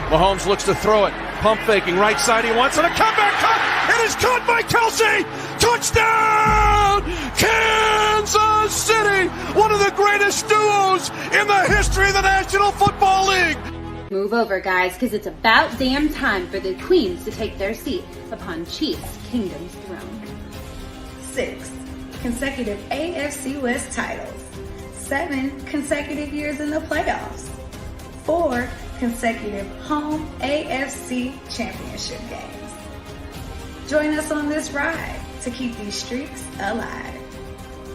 Mahomes looks to throw it. Pump faking right side. He wants it. A comeback cut. It is caught by Kelsey. Touchdown! Kansas City. One of the greatest duos in the history of the National Football League. Move over, guys, because it's about damn time for the queens to take their seat upon Chiefs Kingdom's throne. 6 consecutive AFC West titles. 7 consecutive years in the playoffs. 4 consecutive home AFC championship games. Join us on this ride to keep these streaks alive.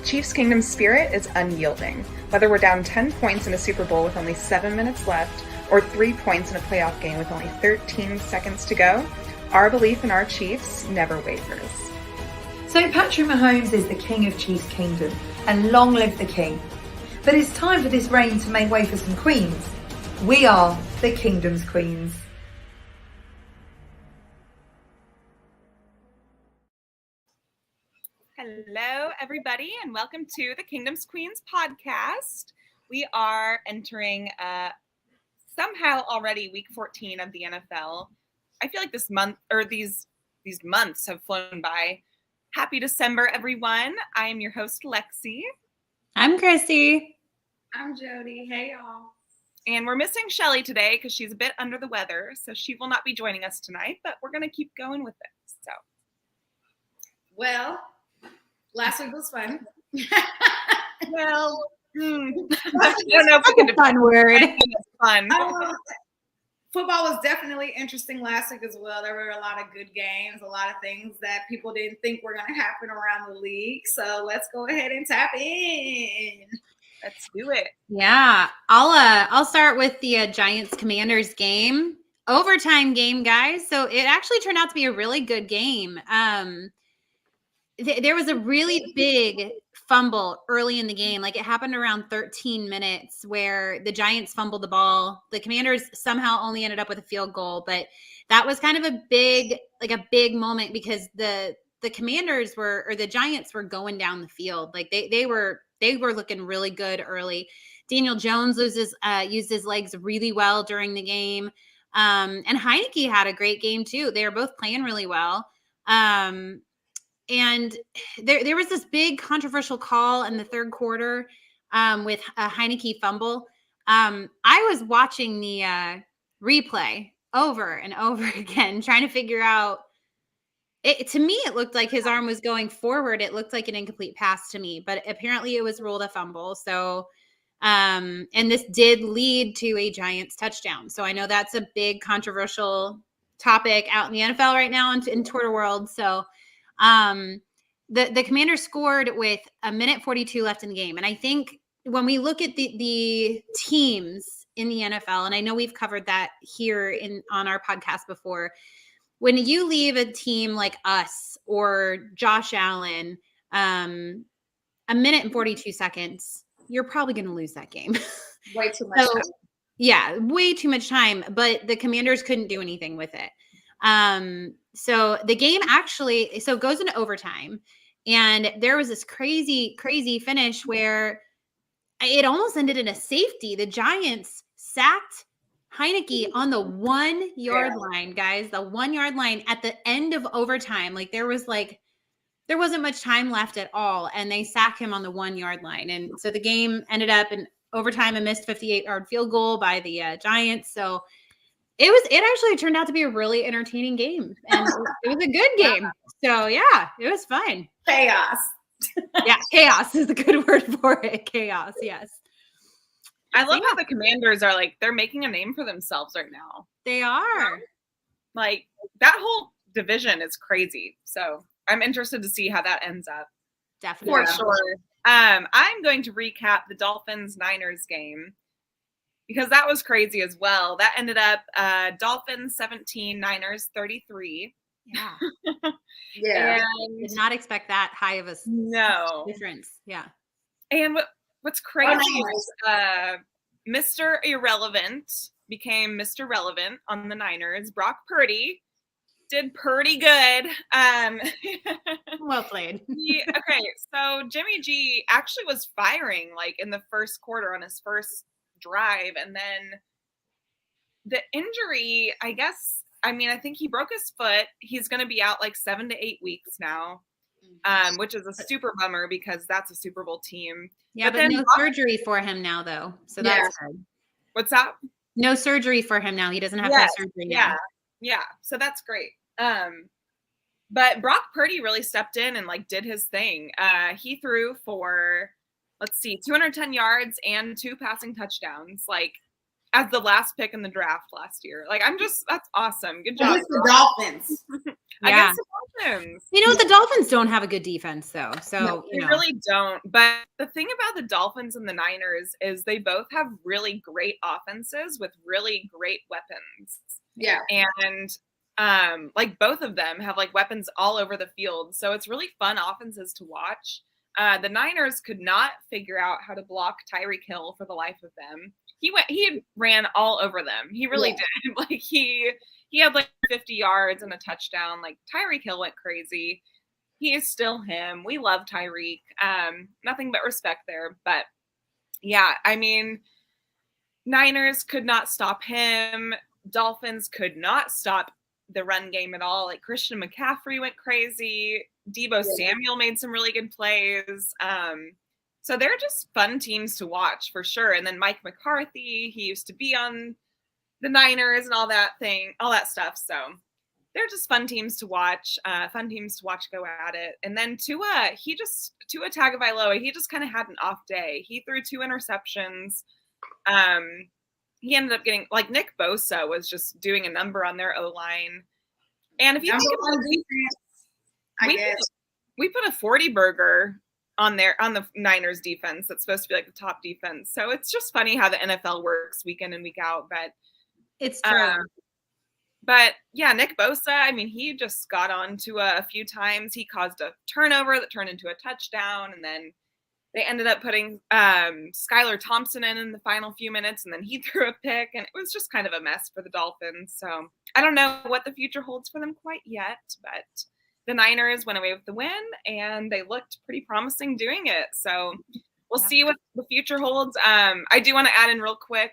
Chiefs Kingdom's spirit is unyielding. Whether we're down 10 points in a Super Bowl with only 7 minutes left, or 3 points in a playoff game with only 13 seconds to go, our belief in our Chiefs never wavers. So Patrick Mahomes is the king of Chiefs Kingdom, and long live the king. But it's time for this reign to make way for some queens. We are the Kingdom's Queens. Hello, everybody, and welcome to the Kingdom's Queens podcast. We are entering somehow already week 14 of the NFL. I feel like this month, or these months have flown by. Happy December, everyone. I am your host, Lexi. I'm Chrissy. I'm Jody. Hey, y'all. And we're missing Shelly today because she's a bit under the weather, so she will not be joining us tonight, but we're going to keep going with it. So, Well, last week was fun. well, I don't know if we can Fun word. fun. Football was definitely interesting last week as well. There were a lot of good games, a lot of things that people didn't think were going to happen around the league. So let's go ahead and tap in. Let's do it. Yeah, I'll start with the Giants Commanders game, overtime game, guys. So it actually turned out to be a really good game. There was a really big fumble early in the game. Like, it happened around 13 minutes where the Giants fumbled the ball. The Commanders somehow only ended up with a field goal, but that was kind of a big moment because the Commanders or the Giants were going down the field. Like they were looking really good early. Daniel Jones used his legs really well during the game. And Heineke had a great game too. They were both playing really well. And there was this big controversial call in the third quarter with a Heineke fumble. I was watching the replay over and over again, trying to figure out. To me, it looked like his arm was going forward. It looked like an incomplete pass to me, but apparently it was ruled a fumble. So, and this did lead to a Giants touchdown. So I know that's a big controversial topic out in the NFL right now in Twitter world. So, the Commanders scored with 1:42 left in the game. And I think when we look at the teams in the NFL, and I know we've covered that here on our podcast before, when you leave a team like us or Josh Allen, 1:42, you're probably going to lose that game. Way too much time. Yeah, way too much time. But the Commanders couldn't do anything with it. So the game actually, it goes into overtime, and there was this crazy, crazy finish where it almost ended in a safety. The Giants sacked Heineke on the 1 yard line, guys, the 1 yard line at the end of overtime. Like there wasn't much time left at all. And they sacked him on the 1 yard line. And so the game ended up in overtime, a missed 58-yard field goal by the Giants. So it actually turned out to be a really entertaining game, and it was a good game. So yeah, it was fun. Chaos. Yeah. Chaos is a good word for it. Chaos. Yes. I love how the Commanders are they're making a name for themselves right now. They are. Like, that whole division is crazy. So I'm interested to see how that ends up. Definitely. For sure. I'm going to recap the Dolphins-Niners game because that was crazy as well. That ended up Dolphins 17, Niners 33. Yeah. Yeah. And Did not expect that high of a difference. Yeah. And what's crazy is Mr. Irrelevant became Mr. Relevant on the Niners. Brock Purdy did pretty good. Well played. Okay, so Jimmy G actually was firing in the first quarter on his first drive, and then the injury, I guess, I mean, I think he broke his foot. He's going to be out like 7 to 8 weeks now, which is a super bummer because that's a Super Bowl team. Yeah, but then no surgery for him now, though. So that's good. What's that? No surgery for him now. He doesn't have to have surgery now. Yeah. So that's great. But Brock Purdy really stepped in and like did his thing. He threw for, 210 yards and 2 passing touchdowns, like as the last pick in the draft last year. Like, that's awesome. Good job. Against the Dolphins. Against the Dolphins. You know, the Dolphins don't have a good defense, though. So, No, they really don't. But the thing about the Dolphins and the Niners is they both have really great offenses with really great weapons. Yeah. And like both of them have like weapons all over the field. So it's really fun offenses to watch. The Niners could not figure out how to block Tyreek Hill for the life of them. He ran all over them. He really did. Like he had like 50 yards and a touchdown. Like Tyreek Hill went crazy. He is still him. We love Tyreek. Nothing but respect there. But yeah, I mean, Niners could not stop him. Dolphins could not stop the run game at all. Like Christian McCaffrey went crazy. Deebo Samuel made some really good plays. So they're just fun teams to watch for sure. And then Mike McCarthy, he used to be on the Niners and all that stuff. So they're just fun teams to watch go at it. And then Tua Tagovailoa, he just kind of had an off day. He threw 2 interceptions. He ended up getting, like, Nick Bosa was just doing a number on their O-line. And if you think about it, we put a 40 burger on the Niners defense that's supposed to be like the top defense. So it's just funny how the NFL works week in and week out. But it's true. But yeah, Nick Bosa, I mean, he just got on to a few times. He caused a turnover that turned into a touchdown, and then they ended up putting Skylar Thompson in the final few minutes, and then he threw a pick, and it was just kind of a mess for the Dolphins. So I don't know what the future holds for them quite yet, but the Niners went away with the win, and they looked pretty promising doing it. So we'll see what the future holds. I do want to add in real quick,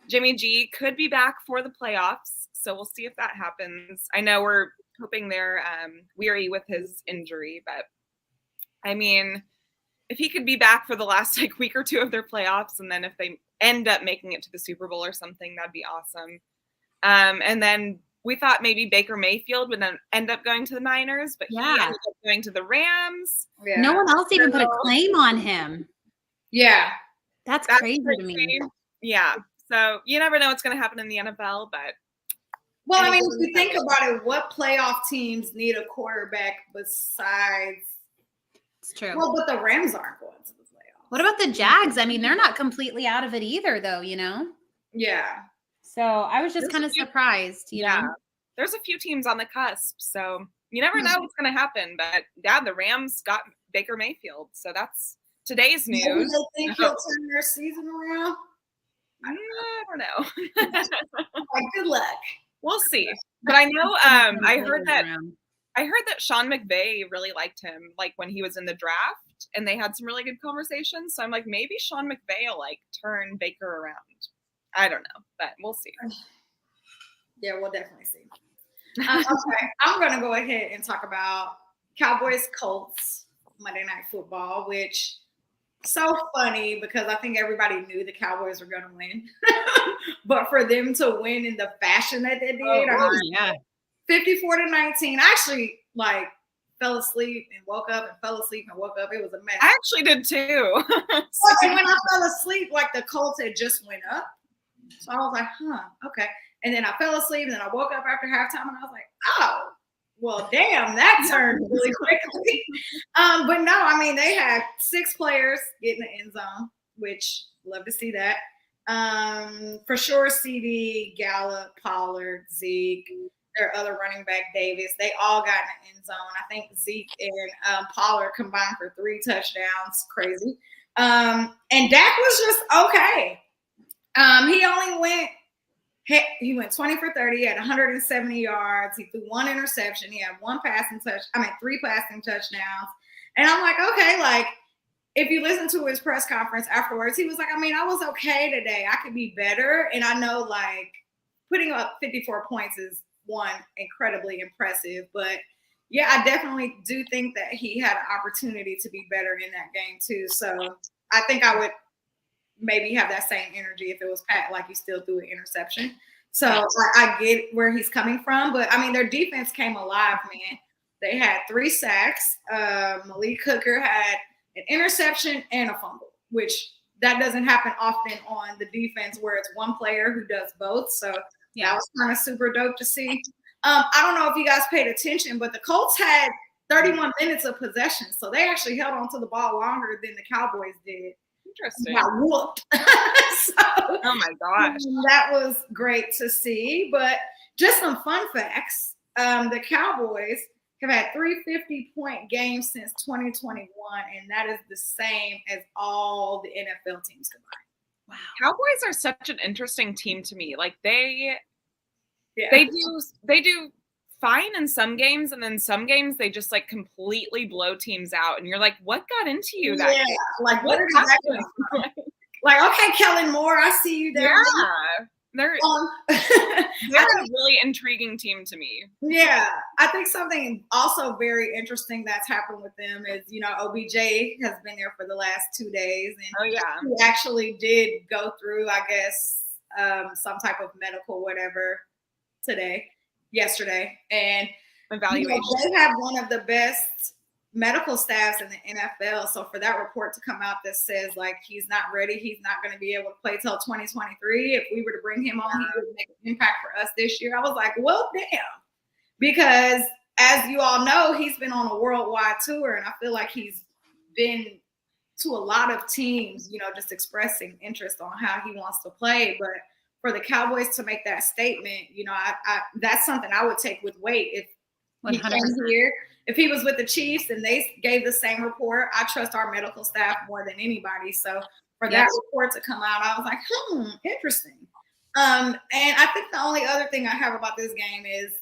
Jimmy G could be back for the playoffs, so we'll see if that happens. I know we're hoping they're weary with his injury, but I mean, if he could be back for the last like week or 2 of their playoffs, and then if they end up making it to the Super Bowl or something, that'd be awesome. And then we thought maybe Baker Mayfield would then end up going to the Niners, but he ended up going to the Rams. Yeah. No one else even put a claim on him. Yeah. That's crazy to me. Yeah. So you never know what's going to happen in the NFL, but. Well, I mean, if you think about it, what playoff teams need a quarterback besides? It's true. Well, but the Rams aren't going to the playoffs. What about the Jags? I mean, they're not completely out of it either, though, you know? Yeah. So I was just kind of surprised, you know? There's a few teams on the cusp, so you never know what's going to happen. But yeah, the Rams got Baker Mayfield, so that's today's news. Maybe they think he'll turn their season around? I don't know. Like, good luck. We'll see. But I know I heard that Sean McVay really liked him, like when he was in the draft, and they had some really good conversations. So I'm like, maybe Sean McVay will like turn Baker around. I don't know, but we'll see. Yeah, we'll definitely see. Okay, I'm going to go ahead and talk about Cowboys-Colts Monday Night Football, which so funny because I think everybody knew the Cowboys were going to win. But for them to win in the fashion that they did, 54-19. I actually fell asleep and woke up and fell asleep and woke up. It was a mess. I actually did too. And when I fell asleep, the Colts had just went up. So I was like, okay. And then I fell asleep, and then I woke up after halftime, and I was like, oh, well, damn, that turned really quickly. But no, I mean, they had 6 players get in the end zone, which love to see that. For sure, CD, Gallup, Pollard, Zeke, their other running back, Davis, they all got in the end zone. I think Zeke and Pollard combined for 3 touchdowns. Crazy. And Dak was just okay. He went 20 for 30 at 170 yards. He threw 1 interception. He had 3 passing touchdowns. And I'm like, okay, if you listen to his press conference afterwards, he was like, I mean, I was okay today. I could be better. And I know putting up 54 points is incredibly impressive. But yeah, I definitely do think that he had an opportunity to be better in that game too. So I think I would maybe have that same energy if it was Pat, like he still threw an interception. So I get where he's coming from, but I mean, their defense came alive, man. They had 3 sacks. Malik Hooker had an interception and a fumble, which that doesn't happen often on the defense where it's one player who does both. So that was kind of super dope to see. I don't know if you guys paid attention, but the Colts had 31 minutes of possession. So they actually held on to the ball longer than the Cowboys did. Interesting. Got whooped. Oh my gosh. That was great to see. But just some fun facts. The Cowboys have had 3 50-point games since 2021, and that is the same as all the NFL teams combined. Wow. Cowboys are such an interesting team to me. Like they do fine in some games, and then some games they just like completely blow teams out, and you're like, what got into you that game? Like what happened? Like, okay, Kellen Moore, I see you there. Yeah. They're a really intriguing team to me. Yeah. I think something also very interesting that's happened with them is, OBJ has been there for the last 2 days. And he actually did go through, I guess, some type of medical whatever yesterday. And evaluation. They have one of the best medical staffs in the NFL. So for that report to come out that says like he's not ready, he's not going to be able to play till 2023. If we were to bring him on, he would make an impact for us this year. I was like, well, damn. Because as you all know, he's been on a worldwide tour, and I feel like he's been to a lot of teams, just expressing interest on how he wants to play. But for the Cowboys to make that statement, that's something I would take with weight. If he came here, if he was with the Chiefs and they gave the same report, I trust our medical staff more than anybody. So for that report to come out, I was like, interesting. And I think the only other thing I have about this game is,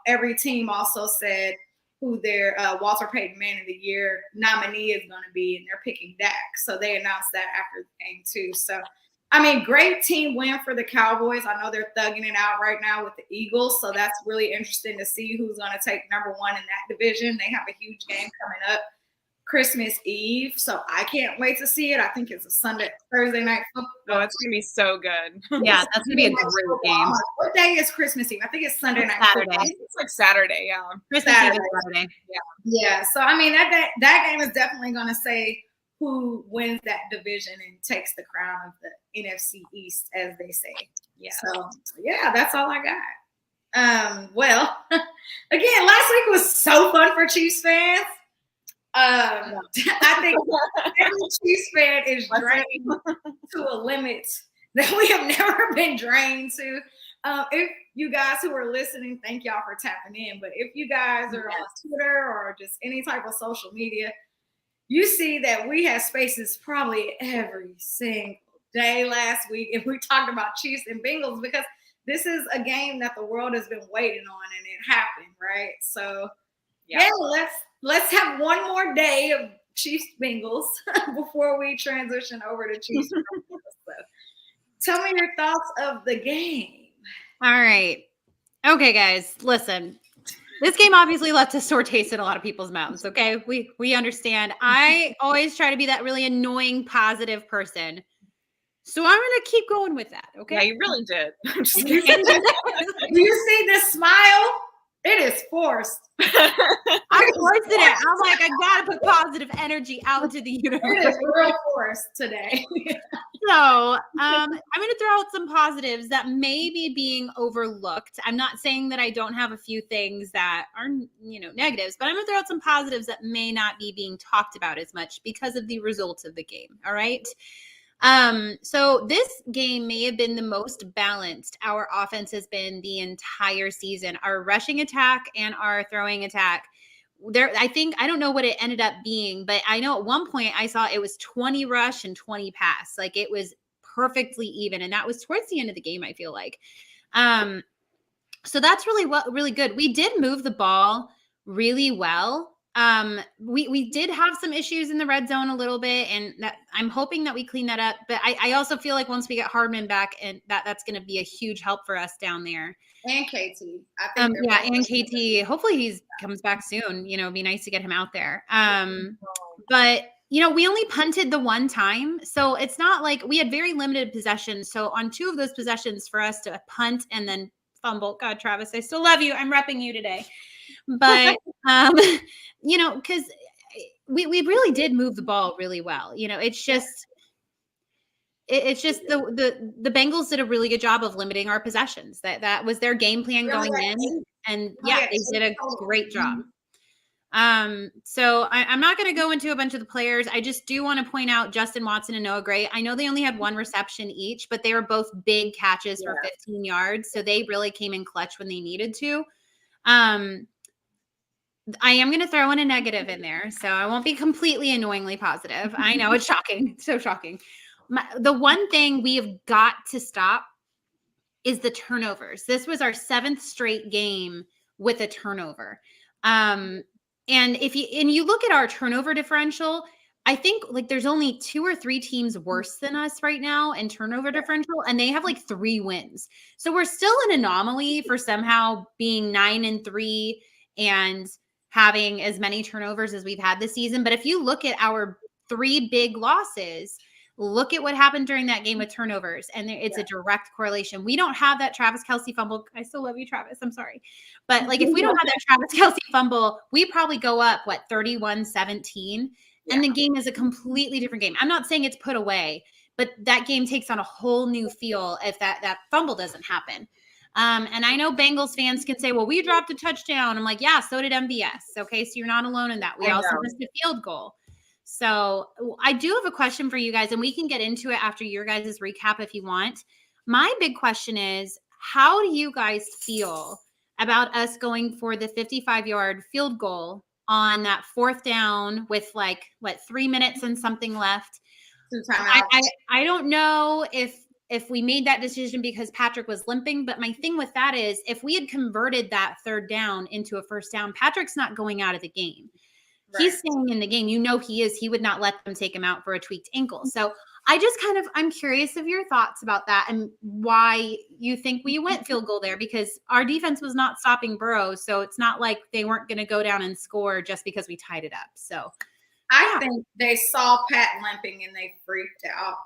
every team also said who their Walter Payton Man of the Year nominee is going to be, and they're picking Dak. So they announced that after the game too. So I mean, great team win for the Cowboys. I know they're thugging it out right now with the Eagles, so that's really interesting to see who's going to take number 1 in that division. They have a huge game coming up Christmas Eve, so I can't wait to see it. I think it's a Thursday night football. Oh, it's going to be so good. Yeah, that's going to be a great game. What day is Christmas Eve? I think it's Sunday night Saturday. football. It's like Saturday, yeah. Christmas Eve is Saturday. Yeah. So, I mean, that game is definitely going to say who wins that division and takes the crown of the NFC East, as they say. Yeah. So, yeah, that's all I got. Well, again, last week was so fun for Chiefs fans. I think every Chiefs fan is drained to a limit that we have never been drained to. If you guys who are listening, thank y'all for tapping in. But if you guys are on Twitter or just any type of social media, you see that we had spaces probably every single day last week, and we talked about Chiefs and Bengals because this is a game that the world has been waiting on, and it happened, right? So, yeah, let's have one more day of Chiefs Bengals before we transition over to Chiefs. So, tell me your thoughts of the game. All right. Okay, guys, listen. This game obviously left a sore taste in a lot of people's mouths, okay? We understand. I always try to be that really annoying, positive person. So I'm going to keep going with that, okay? Yeah, you really did. Do you see this smile? It is forced. I forced it. I'm like, I got to put positive energy out into the universe. It is real forced today. So I'm going to throw out some positives that may be being overlooked. I'm not saying that I don't have a few things that are, negatives, but I'm going to throw out some positives that may not be being talked about as much because of the results of the game. All right. So this game may have been the most balanced our offense has been the entire season. Our rushing attack and our throwing attack. I don't know what it ended up being, but I know at one point I saw it was 20 rush and 20 pass. Like it was perfectly even. And that was towards the end of the game, I feel like. So that's really good. We did move the ball really well. We did have some issues in the red zone a little bit, and that I'm hoping that we clean that up. But I also feel like once we get Hardman back, and that's going to be a huge help for us down there. And KT. I think yeah, and KT. Hopefully he comes back soon. You know, it'd be nice to get him out there. But you know, we only punted the one time, so it's not like we had very limited possessions. So on 2 of those possessions for us to punt and then fumble. God, Travis, I still love you. I'm repping you today. But you know, because we really did move the ball really well. You know, it's just the Bengals did a really good job of limiting our possessions. That was their game plan going in, and yeah, they did a great job. So I'm not going to go into a bunch of the players. I just do want to point out Justin Watson and Noah Gray. I know they only had 1 reception each, but they were both big catches for 15 yards. So they really came in clutch when they needed to. I am going to throw in a negative in there, so I won't be completely annoyingly positive. I know it's shocking. So shocking. The one thing we have got to stop is the turnovers. This was our 7th straight game with a turnover. And you look at our turnover differential, I think like there's only 2 or 3 teams worse than us right now in turnover differential, and they have like 3 wins. So we're still an anomaly for somehow being 9-3 and having as many turnovers as we've had this season. But if you look at our 3 big losses, look at what happened during that game with turnovers. And it's a direct correlation. We don't have that Travis Kelce fumble. I still love you, Travis. I'm sorry. But like, if we don't have that Travis Kelce fumble, we probably go up, 31-17. And the game is a completely different game. I'm not saying it's put away, but that game takes on a whole new feel if that fumble doesn't happen. And I know Bengals fans can say, well, we dropped a touchdown. I'm like, yeah, so did MVS. Okay. So you're not alone in that. We also missed a field goal. So I do have a question for you guys, and we can get into it after your guys' recap if you want. My big question is, how do you guys feel about us going for the 55-yard field goal on that 4th down with 3 minutes and something left? I don't know if we made that decision because Patrick was limping, but my thing with that is if we had converted that 3rd down into a 1st down, Patrick's not going out of the game. Right. He's staying in the game. You know he is. He would not let them take him out for a tweaked ankle. So I just I'm curious of your thoughts about that and why you think we went field goal there, because our defense was not stopping Burrow. So it's not like they weren't going to go down and score just because we tied it up. So I think they saw Pat limping and they freaked out.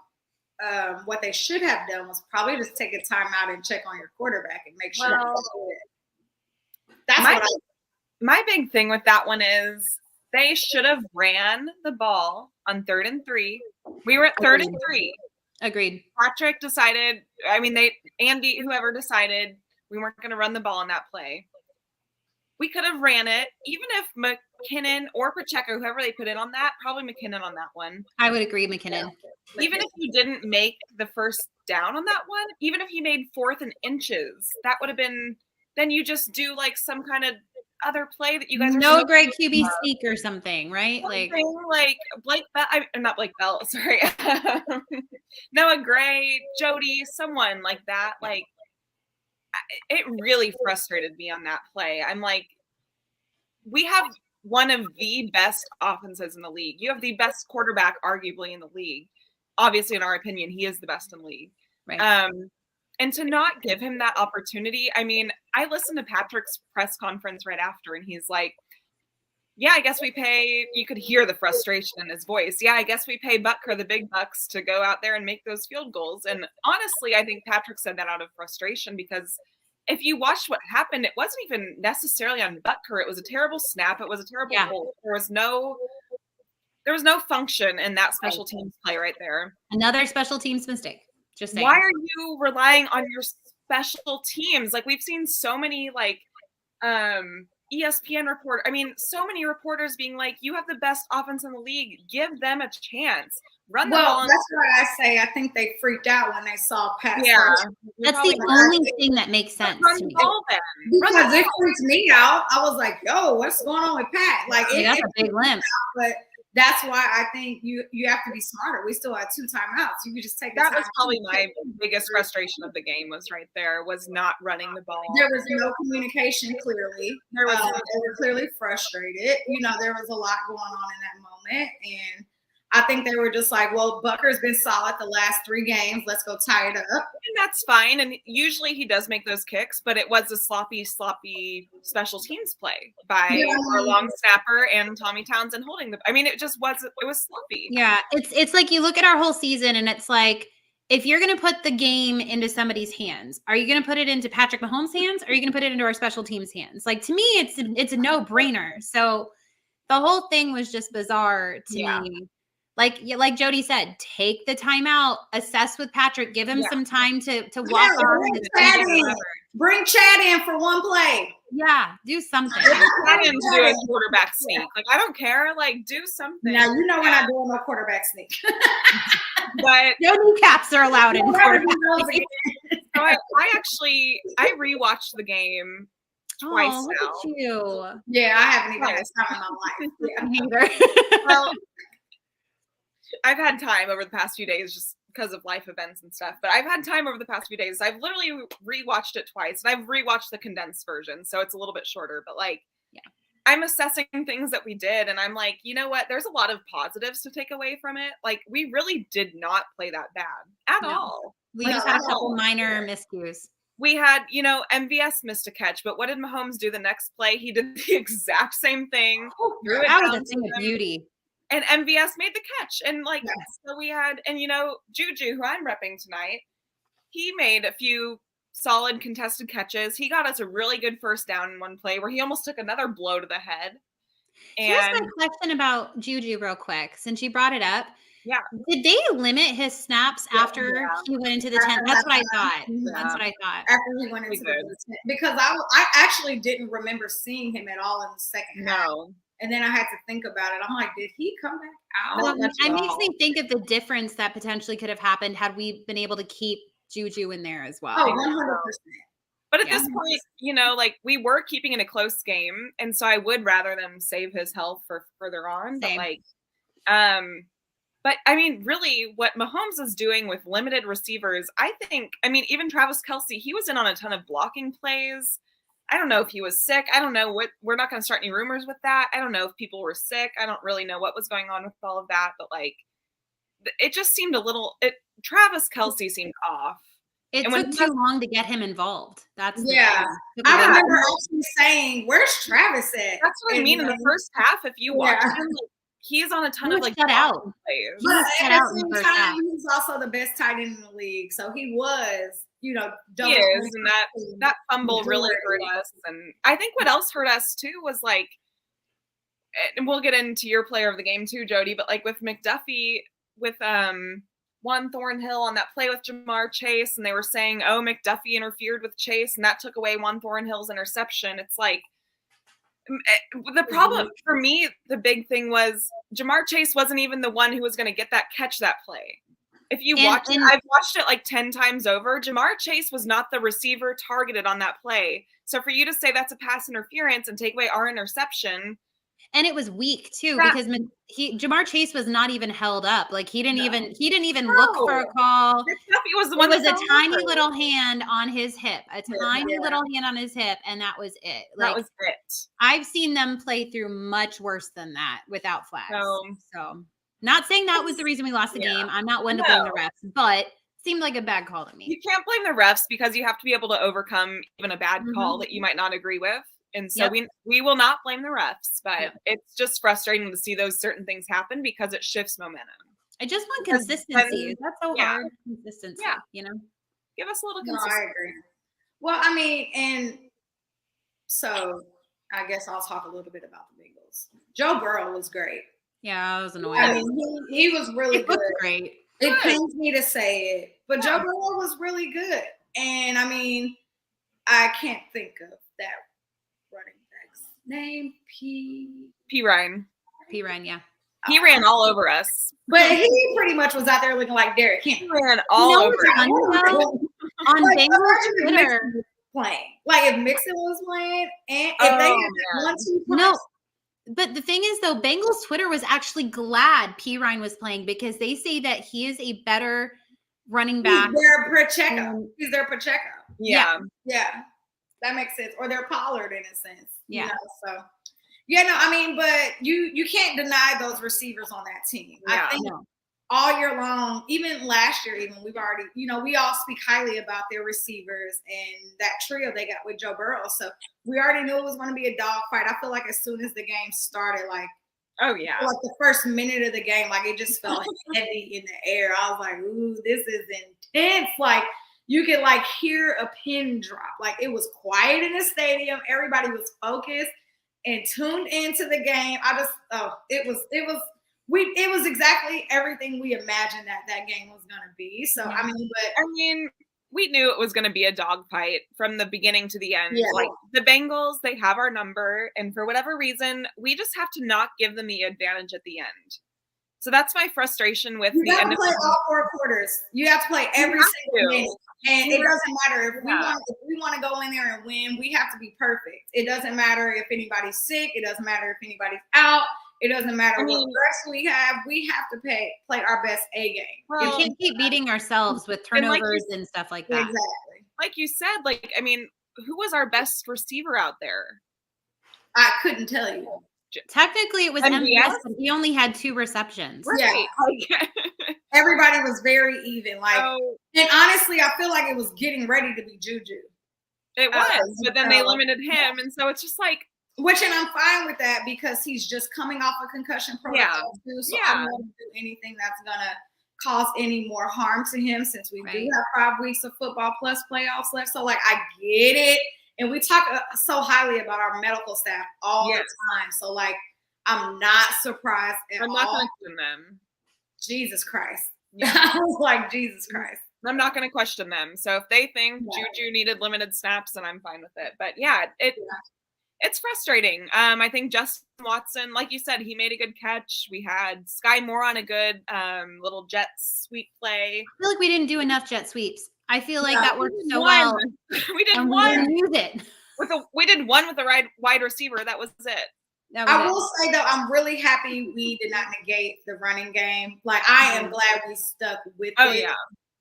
What they should have done was probably just take a timeout and check on your quarterback and make sure. That's my big thing with that one is they should have ran the ball on 3rd and 3. We were at 3rd and 3. Agreed. Patrick decided, Andy, whoever decided we weren't going to run the ball on that play. We could have ran it, even if McKinnon or Pacheco, whoever they put in on that, probably McKinnon on that one. I would agree, McKinnon. Even if you didn't make the 1st down on that one, even if you made 4th and inches, that would have been, then you just do like some kind of other play that you guys are great QB sneak or something, right? Like Blake Bell, not Blake Bell, sorry. Noah Gray, Jody, someone like that. Like, it really frustrated me on that play. I'm like, we have one of the best offenses in the league. You have the best quarterback, arguably, in the league. Obviously, in our opinion, he is the best in the league. Right. And to not give him that opportunity, I listened to Patrick's press conference right after, and he's like, yeah, I guess we pay, you could hear the frustration in his voice. Yeah, I guess we pay Butker the big bucks to go out there and make those field goals. And honestly, I think Patrick said that out of frustration, because if you watched what happened, it wasn't even necessarily on Butker. It was a terrible snap. It was a terrible goal. There was no function in that special teams play right there. Another special teams mistake. Just saying. Why are you relying on your special teams? Like, we've seen so many ESPN so many reporters being like, you have the best offense in the league. Give them a chance. Run the ball. That's why I say I think they freaked out when they saw Pat. Yeah, that's the only thing that makes sense. Run the ball then. Because it freaked me out. I was like, yo, what's going on with Pat? Like, that's a big limp. But that's why I think you have to be smarter. We still had 2 timeouts. You could just take that was probably my biggest frustration of the game was right there was not running the ball. There was no communication. Clearly, they were clearly frustrated. You know, there was a lot going on in that moment, and I think they were just like, well, Butker's been solid the last 3 games. Let's go tie it up. And that's fine. And usually he does make those kicks, but it was a sloppy special teams play by our long snapper and Tommy Townsend holding the. I mean, it was sloppy. Yeah, it's like you look at our whole season and it's like, if you're going to put the game into somebody's hands, are you going to put it into Patrick Mahomes' hands? Or are you going to put it into our special teams hands? Like, to me, it's a no-brainer. So the whole thing was just bizarre to me. Like Jody said, take the time out, assess with Patrick, give him some time to walk on. Bring Chad in for one play. Yeah, do something. Chad in to do a quarterback sneak. Like, I don't care. Like, do something. Now, you know we're not doing no quarterback sneak. But no kneecaps are allowed in quarterback sneak. So I rewatched the game twice now. Look at you. Yeah, I haven't even had this time in my life. Either. Well, I've had time over the past few days just because of life events and stuff, but I've had time over the past few days. I've literally rewatched it twice, and I've rewatched the condensed version, so it's a little bit shorter, but like, I'm assessing things that we did, and I'm like, you know what? There's a lot of positives to take away from it. Like, we really did not play that bad at all. We just had a couple minor miscues. We had, MVS missed a catch, but what did Mahomes do the next play? He did the exact same thing. That was a thing of beauty. And MVS made the catch. And so we had, and Juju, who I'm repping tonight, he made a few solid contested catches. He got us a really good first down in one play where he almost took another blow to the head. And here's my question about Juju real quick, since you brought it up. Yeah. Did they limit his snaps after he went into the 10? That's what I thought. That's what I thought. After he went into the 10. Because I actually didn't remember seeing him at all in the second half. And then I had to think about it. I'm like, did he come back out? Well, it makes me think of the difference that potentially could have happened had we been able to keep Juju in there as well. Oh, 100%. But at this point, we were keeping it a close game. And so I would rather them save his health for further on. Same. But I mean, really what Mahomes is doing with limited receivers, I think, even Travis Kelce, he was in on a ton of blocking plays. I don't know if he was sick. I don't know we're not going to start any rumors with that. I don't know if people were sick. I don't really know what was going on with all of that, but it just seemed Travis Kelce seemed off. It took too long to get him involved. That's I remember actually saying, "Where's Travis at?" That's what I mean. In the first half, if you watch him, he's on a ton of shut out plays. But at the same time, he's also the best tight end in the league. So he was, he is, and that fumble really hurt us. And I think what else hurt us too was and we'll get into your player of the game too, Jody. But with McDuffie, with Juan Thornhill on that play with Jamar Chase, and they were saying, "Oh, McDuffie interfered with Chase, and that took away Juan Thornhill's interception." It's the problem for me, the big thing was Jamar Chase wasn't even the one who was going to get that catch that play. If you watch it, I've watched it 10 times over. Jamar Chase was not the receiver targeted on that play. So for you to say that's a pass interference and take away our interception. And it was weak too, because Jamar Chase was not even held up. He didn't even look for a call. It was a tiny little hand on his hip, little hand on his hip, and that was it. That was it. I've seen them play through much worse than that without flags. So not saying that was the reason we lost the game. I'm not one to blame the refs, but seemed like a bad call to me. You can't blame the refs because you have to be able to overcome even a bad call that you might not agree with. And so we will not blame the refs, but it's just frustrating to see those certain things happen because it shifts momentum. I just want consistency. That's so hard. Consistency, Give us a little consistency. No, I agree. Well, and so I guess I'll talk a little bit about the Bengals. Joe Burrow was great. Yeah, I was annoying. He was really good. Great. It pains me to say it, but Joe Burrow was really good. And I can't think of that running back's name. P. Ryan. P. Ryan, yeah. He ran all over us. But he pretty much was out there looking like Derrick Henry. He ran all over us. On Bengals Twitter. Playing. If Mixon was playing, and if they had 1-2 No. But the thing is, though, Bengals Twitter was actually glad Pirine was playing because they say that he is a better running back. He's their Pacheco. He's their Pacheco. Yeah. Yeah, that makes sense. Or they're Pollard in a sense. Yeah. You know, so yeah, no, I mean, but you can't deny those receivers on that team. Yeah. I think all year long, even last year, even we've already, you know, we all speak highly about their receivers and that trio they got with Joe Burrow. So we already knew it was going to be a dogfight. I feel like as soon as the game started, like, Oh yeah. like the first minute of the game, like it just felt heavy in the air. I was like, ooh, this is intense. Like you could like hear a pin drop. Like it was quiet in the stadium. Everybody was focused and tuned into the game. It was exactly everything we imagined that game was gonna be. So Yeah. I mean, we knew it was going to be a dogfight from the beginning to the end. Yeah. Like the Bengals, they have our number, and for whatever reason, we just have to not give them the advantage at the end. So that's my frustration with you the have end to of play the all 4 quarters. You have to play every have single to. minute. And it doesn't matter if Yeah. we want to go in there and win, we have to be perfect. It doesn't matter if anybody's sick, it doesn't matter if anybody's out, it doesn't matter what rest we have to play our best A game. Well, We can't keep beating ourselves with And like turnovers and stuff like that. Exactly. like you said, like, I mean, who was our best receiver out there? I couldn't tell you. Technically, it was MVS? MVS, but he only had 2 receptions. Yeah. Like, Everybody was very even. Like, so and honestly, I feel like it was getting ready to be Juju. it was, but then they limited him, and so it's just like, Which, and I'm fine with that because he's just coming off a concussion protocol too. So Yeah. I'm not going to do anything that's going to cause any more harm to him since we do Right. have 5 weeks of football plus playoffs left. So, like, I get it. And we talk so highly about our medical staff all Yes. the time. So, like, I'm not surprised at I'm all. not going to question them. Jesus Christ. Yeah. I was like, Jesus Christ. I'm not going to question them. So if they think Yeah. Juju needed limited snaps, then I'm fine with it. But yeah, it's frustrating. I think Justin Watson, like you said, he made a good catch. We had Sky Moore on a good little jet sweep play. I feel like we didn't do enough jet sweeps. I feel like Yeah. that worked so One. well. We did And we one didn't use it. we did one with a wide receiver. That was it. That I was will say though, I'm really happy we did not negate the running game. Like I am glad we stuck with Oh it. yeah.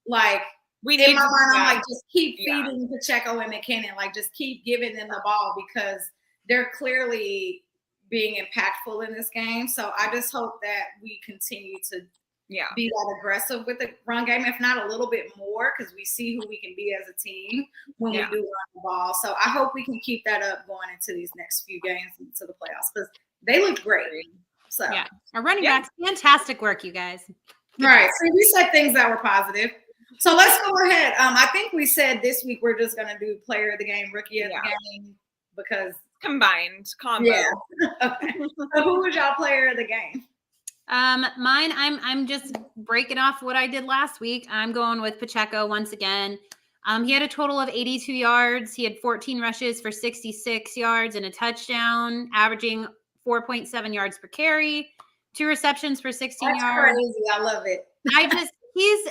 Like We in need my to- mind, I'm yeah. like, just keep Yeah. feeding Pacheco and McKinnon. Like just keep giving them the ball because they're clearly being impactful in this game. So I just hope that we continue to Yeah. be that aggressive with the run game, if not a little bit more, because we see who we can be as a team when Yeah. we do run the ball. So I hope we can keep that up going into these next few games into the playoffs because they look great. So Yeah. Our running Yeah. backs, fantastic work, you guys. right. So we said things that were positive. So let's go ahead. I think we said this week we're just gonna do player of the game, rookie of the game, because Combined combo. yeah. Okay. So who was y'all player of the game? Mine, I'm just breaking off what I did last week. I'm going with Pacheco once again. He had a total of 82 yards. He had 14 rushes for 66 yards and a touchdown, averaging 4.7 yards per carry, 2 receptions for 16 That's yards. crazy. I love it. He's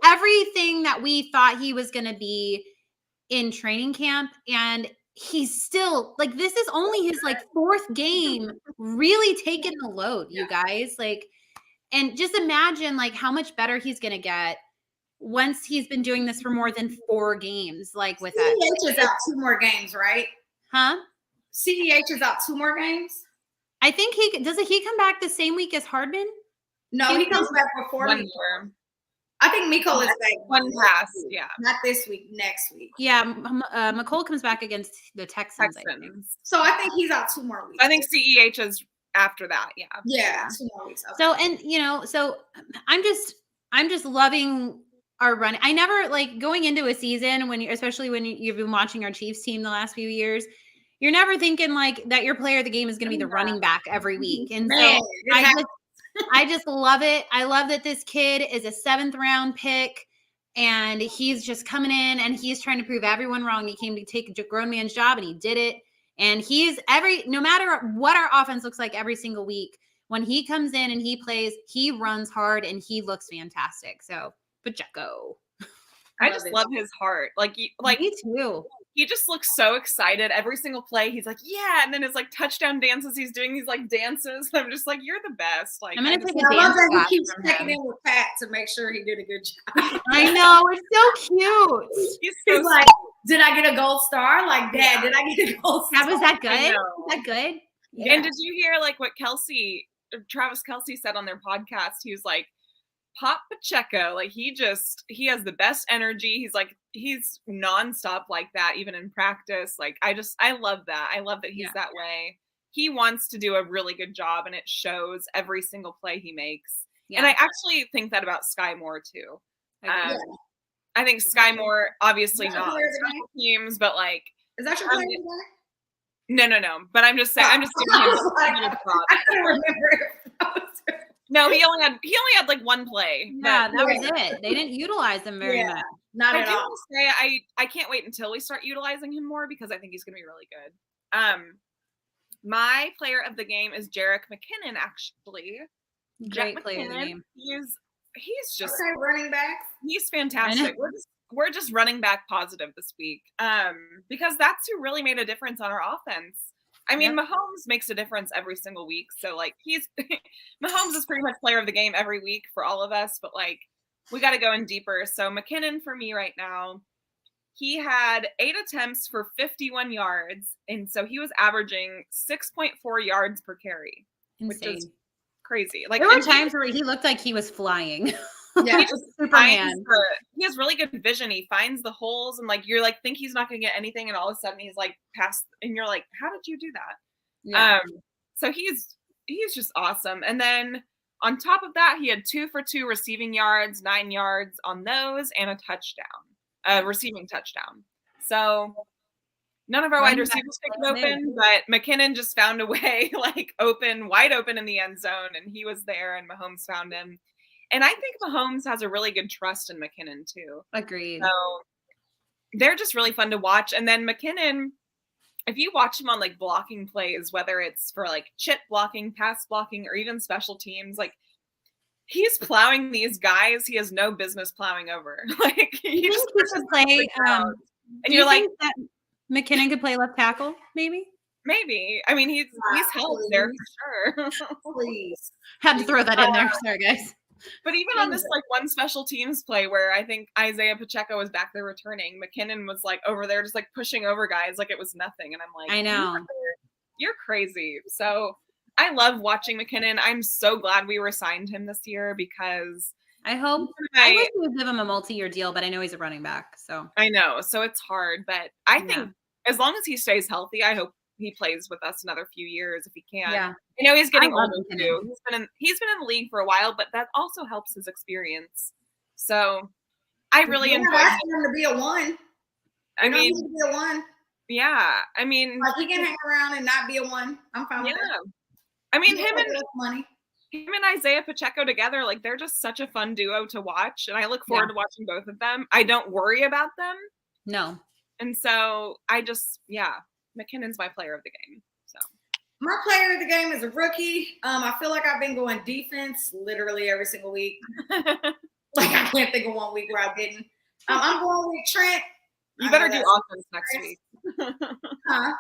everything that we thought he was going to be in training camp. And he's still like, this is only his like 4th game really taking the load, you guys. Like, and just imagine like how much better he's going to get once he's been doing this for more than 4 games, like with that. CEH is out 2 more games, right? Huh? CEH is out 2 more games. I think he come back the same week as Hardman? No, he comes back before One me. more. I think Miko is back One pass. Yeah. not this week, next week. Yeah, McColl comes back against the Texans. I think. Texans. So I think he's out 2 more weeks. I think CEH is after that. Yeah. yeah, 2 more weeks. Okay. So, and so I'm just loving our run. I never like going into a season especially when you've been watching our Chiefs team the last few years, you're never thinking like that your player of the game is going to be the running back every week. And Man, so it happens. I just love it. I love that this kid is a 7th round pick and he's just coming in and he's trying to prove everyone wrong. He came to take a grown man's job and he did it. And no matter what our offense looks like every single week, when he comes in and he plays, he runs hard and he looks fantastic. So Pacheco. I just love his heart. Like Me too. he just looks so excited every single play. He's like, yeah, and then his like touchdown dances. He's doing these like dances. I'm just like, you're the best. Like, I'm gonna I just- take a I love dance that class he keeps from checking him. in with Pat to make sure he did a good job. I know, it's so cute. he's so He's like, did I get a gold star? Like, Dad, did I get a gold star? Was that good? I know. Was that good? Yeah. And did you hear like what Travis Kelce said on their podcast? He was like, Pop Pacheco, like he has the best energy. He's nonstop like that, even in practice. Like I love that. I love that he's that way. He wants to do a really good job, and it shows every single play he makes. Yeah. And I actually think that about Sky Moore too. I I think Sky Moore, obviously Is that not player of the special teams, but like Is that your player today? no. But I'm just saying, I'm just giving I him was like, a little props. I couldn't remember if that was No, he only had like one play. Yeah, but that was it. They didn't utilize him very much. not I at do all. want to say I can't wait until we start utilizing him more because I think he's going to be really good. My player of the game is Jerick McKinnon. Actually, Great Jerick player of the McKinnon, game. He's just Okay, running back. he's fantastic. We're just running back positive this week because that's who really made a difference on our offense. I mean, Mahomes makes a difference every single week. So like Mahomes is pretty much player of the game every week for all of us, but like we got to go in deeper. So McKinnon for me right now, he had 8 attempts for 51 yards. And so he was averaging 6.4 yards per carry, which Insane. is crazy. Like There were and times where he looked like he was flying. Yeah. he just Superman. he has really good vision. He finds the holes and like you're like think he's not gonna get anything, and all of a sudden he's like past, and you're like, how did you do that? Yeah. So he's just awesome. And then on top of that, he had 2 for 2 receiving yards, 9 yards on those, and a touchdown, receiving touchdown. So none of our wide Running back receivers picked was there. open, but McKinnon just found a way, like wide open in the end zone, and he was there, and Mahomes found him. And I think Mahomes has a really good trust in McKinnon too. Agreed. So they're just really fun to watch. And then McKinnon, if you watch him on like blocking plays, whether it's for like chip blocking, pass blocking, or even special teams, like he's plowing these guys he has no business plowing over. Like he You just think he could play? and Do you're you like, think that McKinnon could play left tackle? Maybe. maybe. I mean, he's helped there for sure. Please. Had to throw that in there. Sorry, guys. But even on this like one special teams play where I think Isaiah Pacheco was back there returning, McKinnon was like over there just like pushing over guys like it was nothing. And I'm like, I know. You're crazy. So I love watching McKinnon. I'm so glad we assigned him this year because I hope. I wish we would give him a multi-year deal, but I know he's a running back. So I know. So it's hard. But I think as long as he stays healthy, I hope he plays with us another few years if he can. Yeah. I know he's getting I love older McKinnon. too. He's been in the league for a while, but that also helps his experience. So I really enjoy ask him to be a 1. I mean, he can be a 1. yeah. I mean, Like he can hang around and not be a 1. I'm fine with yeah. that. I mean, He him can and make money. Isaiah Pacheco together, like they're just such a fun duo to watch, and I look forward to watching both of them. I don't worry about them, no. and so I just McKinnon's my player of the game. So My player of the game is a rookie. I feel like I've been going defense literally every single week. Like I can't think of one week where I didn't. I'm going with Trent. you I better know do that's- offense next week. Huh?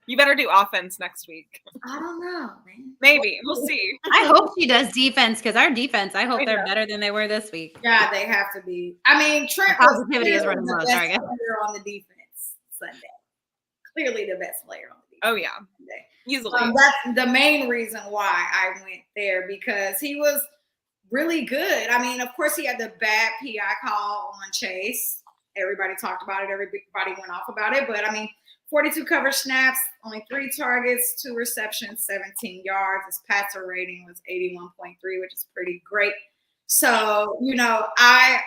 You better do offense next week. I don't know, man. Maybe we'll see. I hope she does defense because our defense, I hope I they're know. better than they were this week. Yeah, they have to be. I mean, Trent The was positivity is clearly running the low. best Sorry, guys. player on the defense Sunday. Clearly the best player on the defense. Oh yeah, Sunday. easily. That's the main reason why I went there because he was really good. I mean, of course, he had the bad PI call on Chase. Everybody talked about it. Everybody went off about it. But I mean, 42 coverage snaps, only 3 targets, 2 receptions, 17 yards. His passer rating was 81.3, which is pretty great. So, you know, I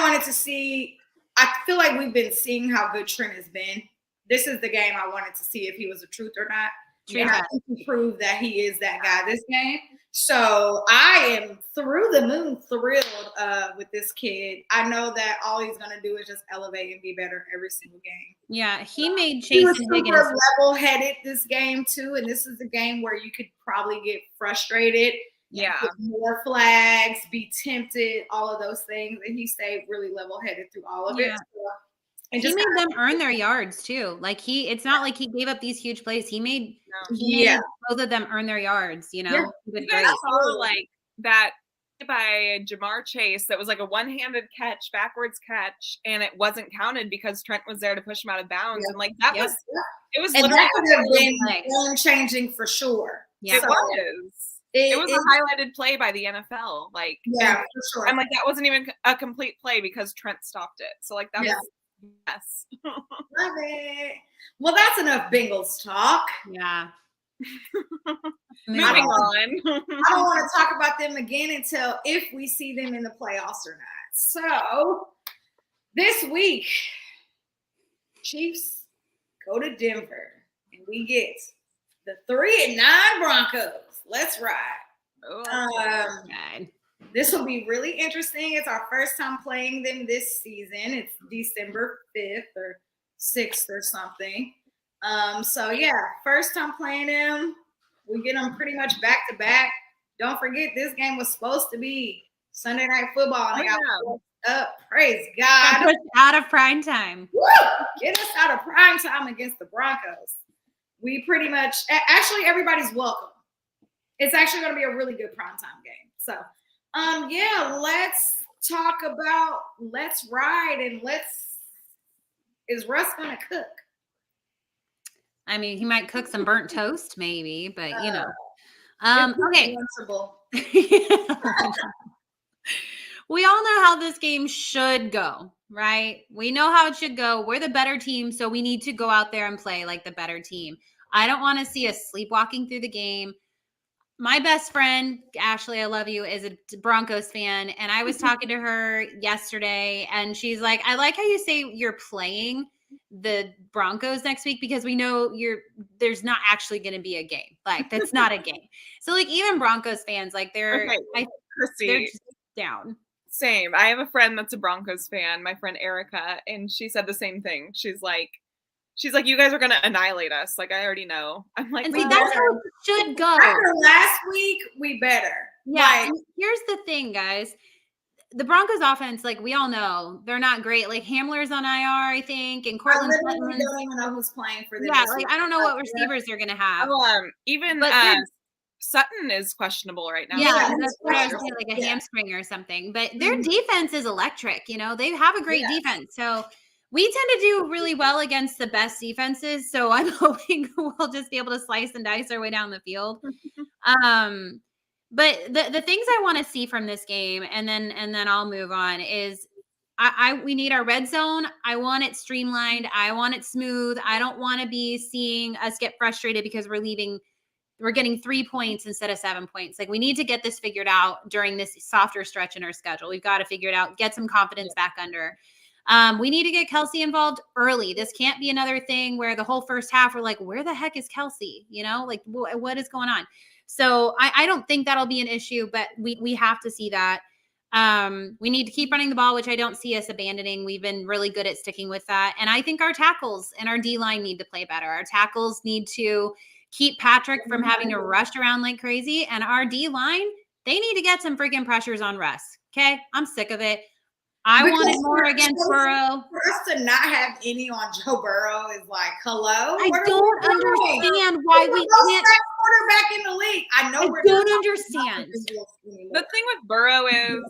wanted to see. I feel like we've been seeing how good Trent has been. This is the game I wanted to see if he was the truth or not. And I think he proved that he is that guy this game. So I am through the moon thrilled with this kid. I know that all he's going to do is just elevate and be better every single game. Yeah, he made He Chase was and super Higgins. level-headed this game too, and this is a game where you could probably get frustrated, Yeah. get more flags, be tempted, all of those things, and he stayed really level-headed through all of it. Yeah. So He just made them earn their yards too. Like it's not like he gave up these huge plays. He made yeah. both of them earn their yards, you know? Yeah. He did You guys great. saw like that by Jamar Chase that was like a one-handed catch, backwards catch, and it wasn't counted because Trent was there to push him out of bounds. Yeah. And like that Yep. was it was And literally that could have been play. game-changing for sure. Yeah. it was. It was a highlighted play by the NFL. Like yeah, for sure. I'm like that wasn't even a complete play because Trent stopped it. So like that Yeah. was yes. Love it. Well, that's enough Bengals talk. Yeah. Moving I don't on. want to talk about them again until if we see them in the playoffs or not. So this week, Chiefs go to Denver and we get the 3-9 Broncos. Let's ride. God. This will be really interesting. It's our first time playing them this season. It's December 5th or 6th or something. So yeah, first time playing them. We get them pretty much back to back. Don't forget, this game was supposed to be Sunday Night Football, and they got pushed up. Praise God. Pushed out of prime time. Woo! Get us out of prime time against the Broncos. We pretty much, actually, everybody's welcome. It's actually going to be a really good primetime game. So, yeah, let's talk about let's ride and is Russ going to cook? I mean, he might cook some burnt toast, maybe, but you know. Okay. We all know how this game should go, right? We know how it should go. We're the better team, so we need to go out there and play like the better team. I don't want to see us sleepwalking through the game. My best friend, Ashley, I love you, is a Broncos fan. And I was talking to her yesterday, and she's like, I like how you say you're playing the Broncos next week because we know there's not actually going to be a game. Like, that's not a game. So, like, even Broncos fans, like, they're just down. Same. I have a friend that's a Broncos fan, my friend Erica, and she said the same thing. She's like, you guys are going to annihilate us. Like, I already know. I'm like, and see, that's how it should go. After last week, we better. Yeah. Like, here's the thing, guys. The Broncos offense, like we all know, they're not great. Like Hamler's on IR, I think, and Cortland Sutton. I don't even know who's playing for them. Yeah, like I don't know what receivers they're going to have. Even Sutton is questionable right now. Yeah, that's what I was saying, like a hamstring or something. But their defense is electric. You know, they have a great defense. So we tend to do really well against the best defenses. So I'm hoping we'll just be able to slice and dice our way down the field. But the things I want to see from this game, and then I'll move on, is we need our red zone. I want it streamlined. I want it smooth. I don't want to be seeing us get frustrated because we're getting 3 points instead of 7 points. Like we need to get this figured out during this softer stretch in our schedule. We've got to figure it out, get some confidence back under. We need to get Kelsey involved early. This can't be another thing where the whole first half we're like, where the heck is Kelsey? You know, like what is going on? So I don't think that'll be an issue, but we have to see that. We need to keep running the ball, which I don't see us abandoning. We've been really good at sticking with that. And I think our tackles and our D-line need to play better. Our tackles need to keep Patrick from having to rush around like crazy. And our D-line, they need to get some freaking pressures on Russ. Okay? I'm sick of it. I wanted more against Burrow. For us to not have any on Joe Burrow is like, hello? I don't understand why we can't. Quarterback in the league. I know I don't understand. The thing with Burrow is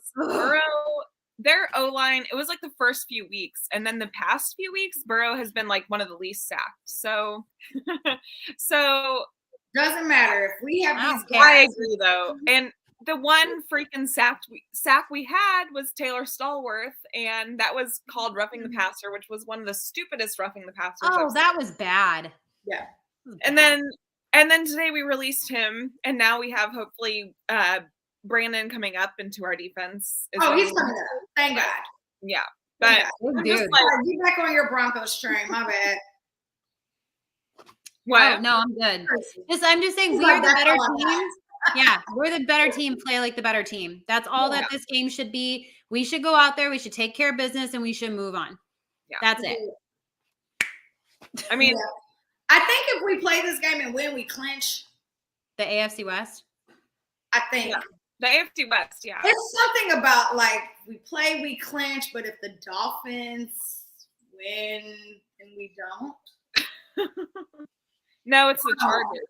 their O-line, it was like the first few weeks. And then the past few weeks, Burrow has been like one of the least sacked. So doesn't matter. If we have these guys. I agree though. And the one freaking sack we had was Taylor Stallworth, and that was called roughing the passer, which was one of the stupidest roughing the passers. Oh, that was bad. Yeah. And then today we released him, and now we have hopefully Brandon coming up into our defense. He's coming up. Thank God. Yeah. But Dude. Get back on your Broncos train. My bad. What? Oh, no, I'm good. I'm just saying we are the better team. Yeah, we're the better team. Play like the better team. That's all that this game should be. We should go out there. We should take care of business, and we should move on. Yeah, that's it. I mean, I think if we play this game and win, we clinch the AFC West. I think the AFC West. Yeah, it's something about like we play, we clinch, but if the Dolphins win and we don't? No, it's the Chargers.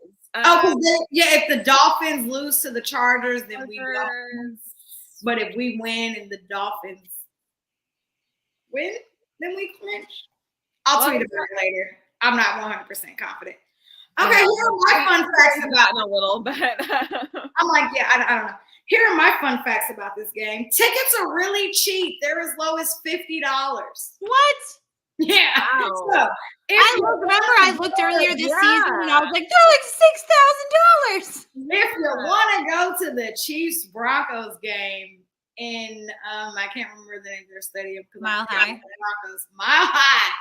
If the Dolphins lose to the Chargers, then we don't. Chargers. But if we win and the Dolphins win, then we clinch. I'll tweet about it later. I'm not 100% confident. Okay, here are my fun facts about in a little bit. I'm like, yeah, I don't know. Here are my fun facts about this game. Tickets are really cheap. They're as low as $50. What? Yeah. Wow. So, I looked earlier this season and I was like, they're like $6,000. if you want to go to the Chiefs Broncos game in I can't remember the name of their stadium. Mile High. Broncos. Mile High.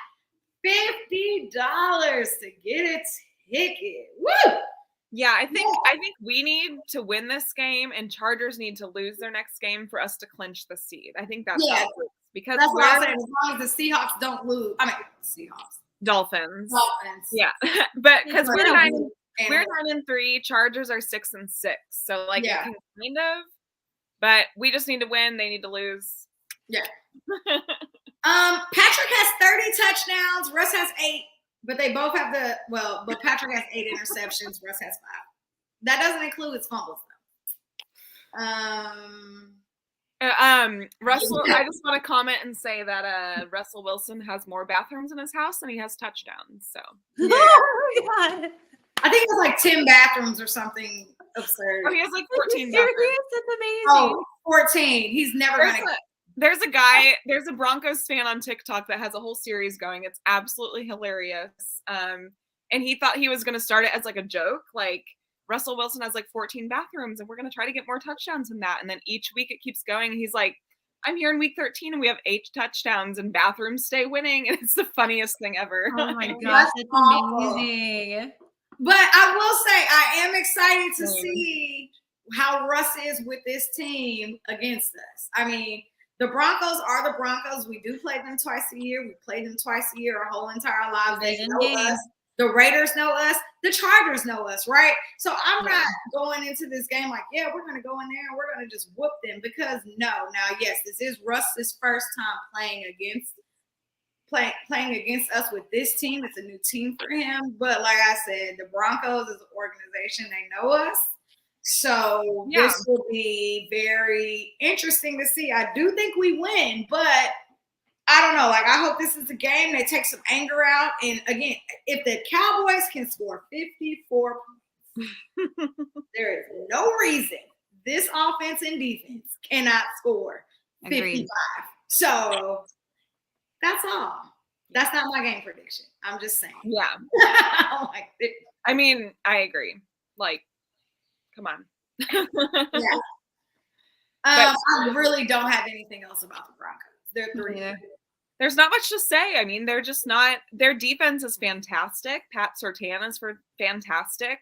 $50 to get a ticket. Woo! Yeah, I think we need to win this game, and Chargers need to lose their next game for us to clinch the seed. I think that's how it works, because that's what I said. As long as the Seahawks don't lose, Seahawks, Dolphins. Yeah, but because we're 9-3, 9-3. Chargers are 6-6, so like it can kind of. But we just need to win. They need to lose. Yeah. Patrick has 30 touchdowns. Russ has 8. But they both have but Patrick has 8 interceptions. Russ has 5. That doesn't include his fumbles, though. Russell, I just want to comment and say that Russell Wilson has more bathrooms in his house than he has touchdowns. So yeah. Oh my God. I think it's like 10 bathrooms or something absurd. Oh, he has like 14 Serious? bathrooms. That's amazing. Oh, 14. He's never going to. There's a Broncos fan on TikTok that has a whole series going. It's absolutely hilarious. And he thought he was going to start it as like a joke. Like, Russell Wilson has like 14 bathrooms and we're going to try to get more touchdowns than that. And then each week it keeps going. He's like, I'm here in week 13 and we have 8 touchdowns and bathrooms stay winning. And it's the funniest thing ever. Oh my gosh, that's amazing. But I will say, I am excited to see how Russ is with this team against us. I mean, the Broncos are the Broncos. We do play them twice a year. We play them twice a year our whole entire lives. They know us. The Raiders know us. The Chargers know us, right? So I'm not going into this game like, yeah, we're going to go in there and we're going to just whoop them, because no. Now, yes, this is Russ's first time playing against us with this team. It's a new team for him. But like I said, the Broncos as an organization, they know us. So this will be very interesting to see. I do think we win, but I don't know. Like, I hope this is a game that takes some anger out. And again, if the Cowboys can score 54 points, there is no reason this offense and defense cannot score 55. Agreed. So that's all. That's not my game prediction. I'm just saying. Yeah. I mean, I agree. Like, come on. Yeah. I really don't have anything else about the Broncos. They're 3. Yeah. There's not much to say. I mean, they're just not. Their defense is fantastic. Pat Surtain is fantastic.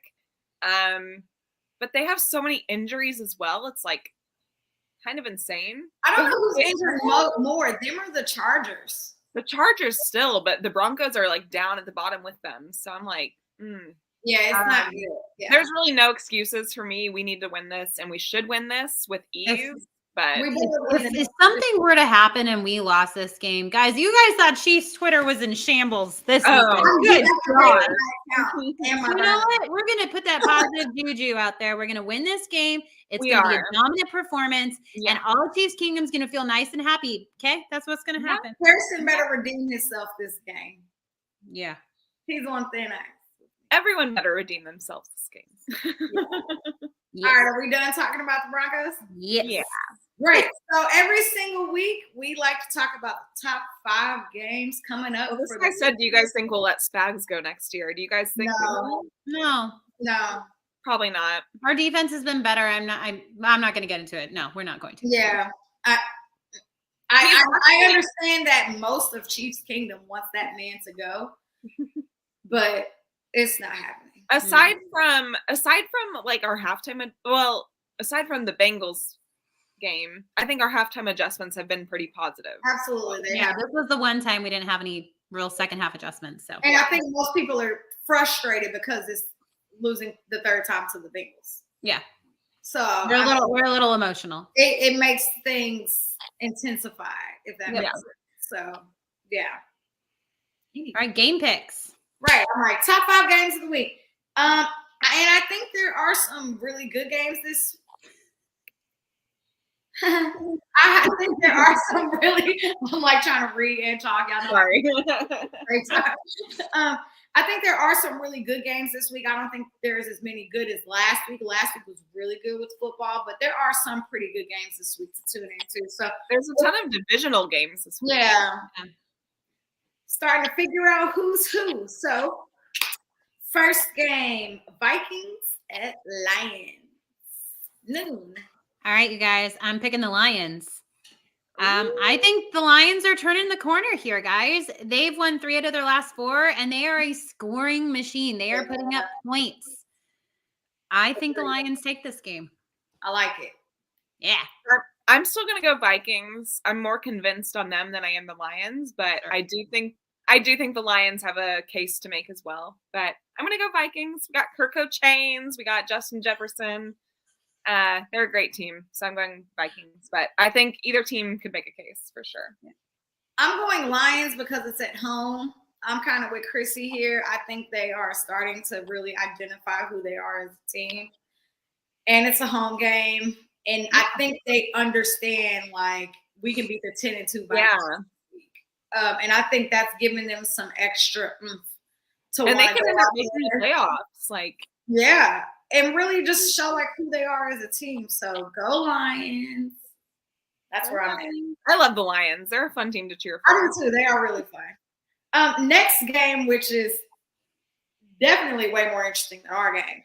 But they have so many injuries as well. It's like kind of insane. I don't know who's injured more. Them or the Chargers? The Chargers still, but the Broncos are like down at the bottom with them. So I'm like, yeah, it's not good. Yeah. There's really no excuses for me. We need to win this, and we should win this with ease. But if something were to happen and we lost this game, guys, you guys thought Chiefs Twitter was in shambles this weekend. Good God. You know what? We're going to put that positive juju out there. We're going to win this game. It's going to be a dominant performance, and all of Chiefs Kingdom's going to feel nice and happy. Okay? That's what's going to happen. Harrison better redeem himself this game. Yeah. He's on thin ice. Everyone better redeem themselves this game. All right, are we done talking about the Broncos? Yes. Yeah. Great. So every single week, we like to talk about the top 5 games coming up. Well, this guy said, do you guys think we'll let Spags go next year? Do you guys think? No. Probably not. Our defense has been better. I'm not going to get into it. No, we're not going to. Yeah. I understand that most of Chiefs Kingdom wants that man to go, but it's not happening. Aside from like our halftime, aside from the Bengals game, I think our halftime adjustments have been pretty positive. Absolutely. This was the one time we didn't have any real second half adjustments. So, and I think most people are frustrated because it's losing the 3rd time to the Bengals. Yeah. So we're a little emotional. It makes things intensify, if that makes sense. So yeah. All right, game picks. Right. I'm like, top 5 games of the week. And I think there are some really good games this. I think there are some really. I'm like trying to read and talk. Y'all know. Sorry. Great time. I think there are some really good games this week. I don't think there's as many good as last week. Last week was really good with football, but there are some pretty good games this week to tune into. So There's a ton of divisional games this week. yeah. Starting to figure out who's who. So first game, Vikings at Lions. Noon. All right, you guys. I'm picking the Lions. I think the Lions are turning the corner here, guys. They've won 3 out of their last 4, and they are a scoring machine. They are putting up points. I think the Lions take this game. I like it. Yeah. I'm still gonna go Vikings. I'm more convinced on them than I am the Lions, but I do think the Lions have a case to make as well. But I'm gonna go Vikings. We got Kirko Chains, we got Justin Jefferson. They're a great team, so I'm going Vikings. But I think either team could make a case for sure. Yeah. I'm going Lions because it's at home. I'm kind of with Chrissy here. I think they are starting to really identify who they are as a team. And it's a home game. And I think they understand, like, we can beat the 10-2 Vikings this week. And I think that's giving them some extra oomph to and they want can to end go up out making there. the playoffs. Like, Yeah. And really just show, like, who they are as a team. So go Lions. That's where I'm at. I love the Lions. They're a fun team to cheer for. I do too. They are really fun. Next game, which is definitely way more interesting than our game.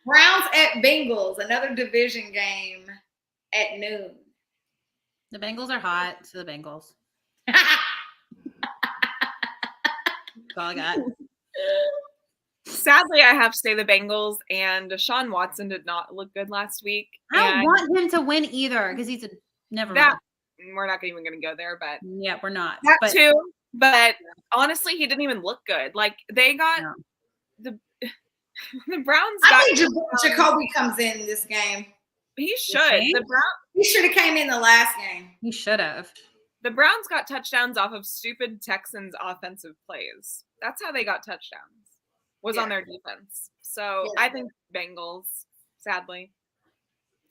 Browns at Bengals, another division game at noon. The Bengals are hot, so the Bengals. That's all I got. Sadly, I have to say the Bengals, and Deshaun Watson did not look good last week. I don't and want him to win either because he's a never that mind. we're not even going to go there, but Yeah, we're not. that But too. But honestly, he didn't even look good. Like they got No. the Browns. I got think Jacoby comes in this game. He should. think? He should have came in the last game. he should have. The Browns got touchdowns off of stupid Texans offensive plays. That's how they got touchdowns. Was on their defense. So Yeah. I think Bengals, sadly.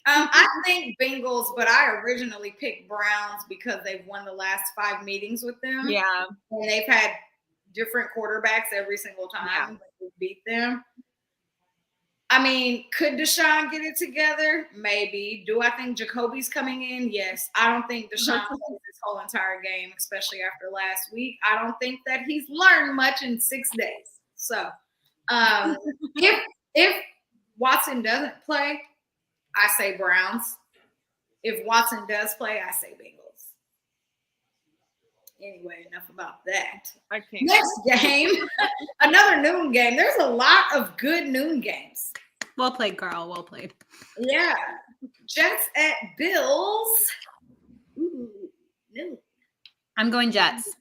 I think Bengals, but I originally picked Browns because they've won the last 5 meetings with them. Yeah. And they've had different quarterbacks every single time we beat them. I mean, could Deshaun get it together? Maybe. Do I think Jacoby's coming in? Yes. I don't think Deshaun plays this whole entire game, especially after last week. I don't think that he's learned much in 6 days. So if Watson doesn't play, I say Browns. If Watson does play, I say Bengals. Anyway, enough about that. I can't. Next game, another noon game. There's a lot of good noon games. Well played, Carl. Well played. Yeah. Jets at Bills. Ooh, noon. I'm going Jets.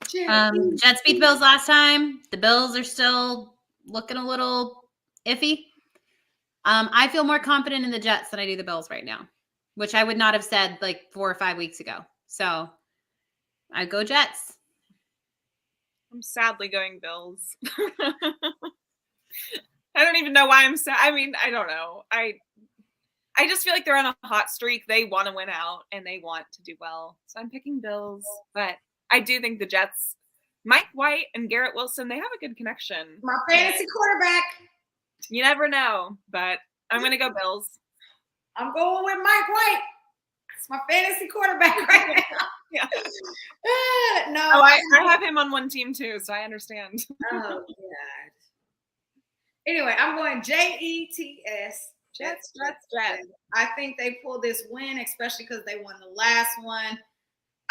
Jets. Jets beat the Bills last time. The Bills are still looking a little iffy. I feel more confident in the Jets than I do the Bills right now, which I would not have said like 4 or 5 weeks ago. So I go Jets. I'm sadly going Bills. I don't even know why I'm sad. I mean, I don't know. I just feel like they're on a hot streak. They want to win out and they want to do well. So I'm picking Bills, but I do think the Jets, Mike White and Garrett Wilson, they have a good connection. My fantasy quarterback. You never know, but I'm going to go Bills. I'm going with Mike White. It's my fantasy quarterback right now. Yeah. No. Oh, I have him on one team too, so I understand. Oh, God. Anyway, I'm going Jets. Jets. I think they pull this win, especially because they won the last one.